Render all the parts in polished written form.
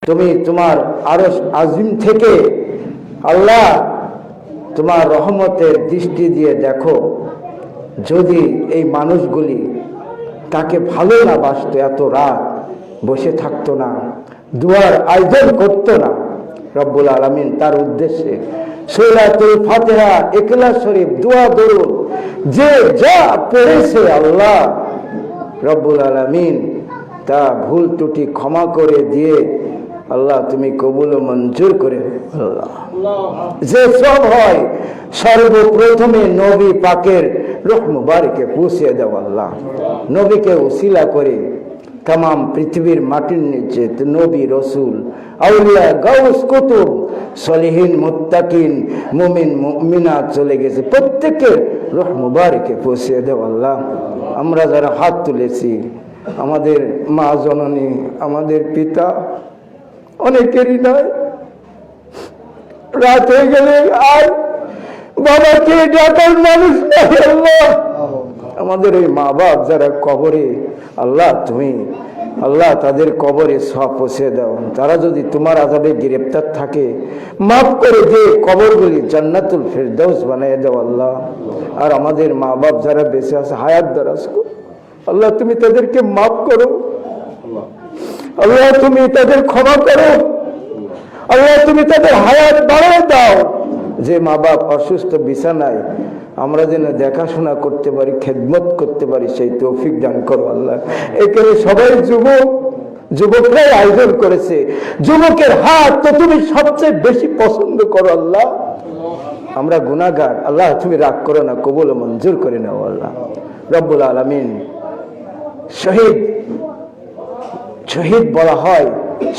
তুমি তোমার আরশ আজিম থেকে আল্লাহ তোমার রহমতের দৃষ্টি দিয়ে দেখো, যদি এই মানুষগুলি তাকে ভালো না বাসতো, এত রাত বসে থাকতো না, দুয়ার আয়োজন করতো না। রব্বুল আলামিন তার উদ্দেশ্যে সূরাতুল ফাতিহা, ইখলাস শরীফ, দোয়া দরুদ যে যা পড়েছে, আল্লাহ রব্বুল আলামিন তা ভুল ত্রুটি ক্ষমা করে দিয়ে আল্লাহ তুমি কবুল ও মঞ্জুর করে। আল্লাহ যে সব হয় সর্বপ্রথমে নবী পাকের রূহ মুবারকে পৌঁছে দাও। আল্লাহ নবীকে উসিলা করে तमाम পৃথিবীর মাটির নিচে নবী, রসুল, আউলিয়া, গাউস, কুতুব, সলিহিন, মুত্তাকিন, মুমিন, মুমিনাত চলে গেছে, প্রত্যেকের রূহ মুবারকে পৌঁছে দাও। আল্লাহ আমরা যারা হাত তুলেছি, আমাদের মা জননী, আমাদের পিতা, অনেকেরই নয়, রাত হয়ে গেলে আর বাবাকে ডাকার মানুষ নাই। আল্লাহ আমাদের ওই মা বাপ যারা কবরে, আল্লাহ তুমি আল্লাহ তাদের কবরে সওয়াব পৌঁছে দাও। তারা যদি তোমার আযাবে গ্রেফতার থাকে, মাফ করে দিয়ে কবরগুলি জান্নাতুল ফেরদাউস বানিয়ে দাও। আল্লাহ আর আমাদের মা বাপ যারা বেঁচে আছে, হায়াত দারাজ করো। আল্লাহ তুমি তাদেরকে মাফ করো। আল্লাহ তুমি তাদের ক্ষমা করো। আল্লাহ তুমি তাদের হায়াত বাড়ায় দাও। যে মা বাপ অসুস্থ বিছানায়, আমরা যেন দেখাশোনা করতে পারি, খেদমত করতে পারি, সেই তৌফিক দান করো। আল্লাহ এখানে সবাই যুবকরাই আয়োজন করেছে, যুবকের হাত তো তুমি সবচেয়ে বেশি পছন্দ করো। আল্লাহ আমরা গুনাহগার, আল্লাহ তুমি রাগ করো না, কবুল ও মঞ্জুর করে নাও। আল্লাহ রব্বুল আলামিন শহীদ বলা হয়,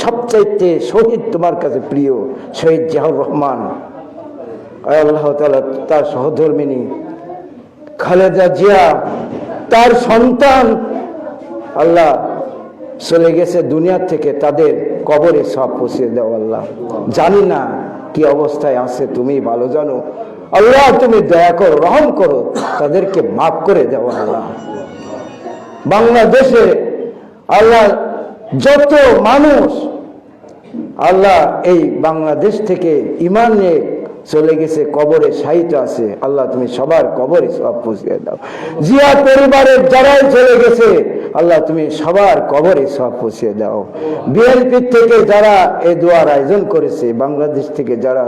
সবচাইতে শহীদ তোমার কাছে প্রিয় শহীদ জিয়াউর রহমান। আল্লাহ তাআলা তার সহধর্মিনী খালেদা জিয়া, তার সন্তান আল্লাহ চলে গেছে দুনিয়া থেকে, তাদের কবরে সব পৌঁছে দাও। আল্লাহ জানি না কি অবস্থায় আছে, তুমি ভালো জানো। আল্লাহ তুমি দয়া করো, রহম করো, তাদেরকে মাফ করে দাও। আল্লাহ বাংলাদেশে আল্লাহ যত মানুষ আল্লাহ এই বাংলাদেশ থেকে ঈমান নিয়ে চলে গেছে, কবরে শায়িত আছে, আল্লাহ তুমি সবার কবরে সব পৌঁছে দাও। জিয়া পরিবারের যারাই চলে গেছে, আল্লাহ তুমি সবার কবরে সব পৌঁছে দাও। বিএনপি থেকে যারা এই দোয়ার আয়োজন করেছে, বাংলাদেশ থেকে যারা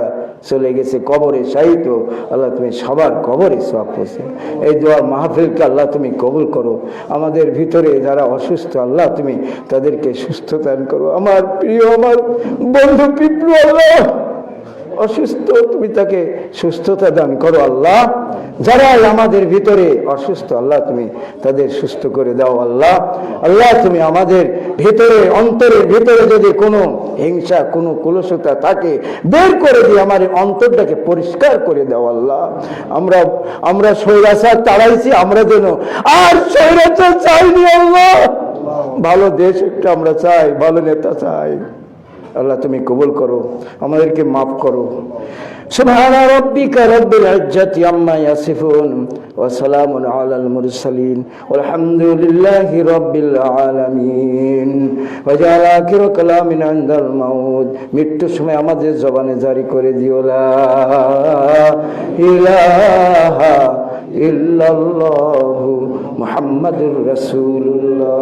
চলে গেছে কবরে শায়িত, আল্লাহ তুমি সবার কবরে সব পৌঁছে। এই দোয়ার মাহফিলকে আল্লাহ তুমি কবুল করো। আমাদের ভিতরে যারা অসুস্থ, আল্লাহ তুমি তাদেরকে সুস্থতা দান করো। আমার প্রিয়, আমার বন্ধু পিপলু আল্লাহ অসুস্থ, তুমি তাকে সুস্থতা দান করো। আল্লাহ যারা আমাদের ভিতরে অসুস্থ, আল্লাহ তুমি তাদের সুস্থ করে দাও। আল্লাহ আল্লাহ তুমি আমাদের ভিতরে, অন্তরের ভিতরে যদি কোনো হিংসা, কোনো কলুষতা থাকে, বের করে দিয়ে আমার অন্তরটাকে পরিষ্কার করে দাও। আল্লাহ আমরা স্বৈরাচার তাড়াইছি, আমরা যেন আর স্বৈরাচার চাইনি। আল্লাহ ভালো দেশ একটা আমরা চাই, ভালো নেতা চাই। আল্লাহ তুমি কবুল করো, আমাদেরকে মাফ করো। সুবহানা রাব্বিকা রাব্বিল ইজ্জাতি আম্মা ইয়াসিফুন ওয়া সালামুন আলাল মুরসালিন ওয়ালহামদুলিল্লাহি রাব্বিল আলামিন। ওয়া জাআলা আখিরা কালামিনা ইনদাল মাউত, মৃত্যুর সময় আমাদের জবানে জারি করে দিও লা ইলাহা ইল্লাল্লাহু মুহাম্মাদুর রাসূলুল্লাহ।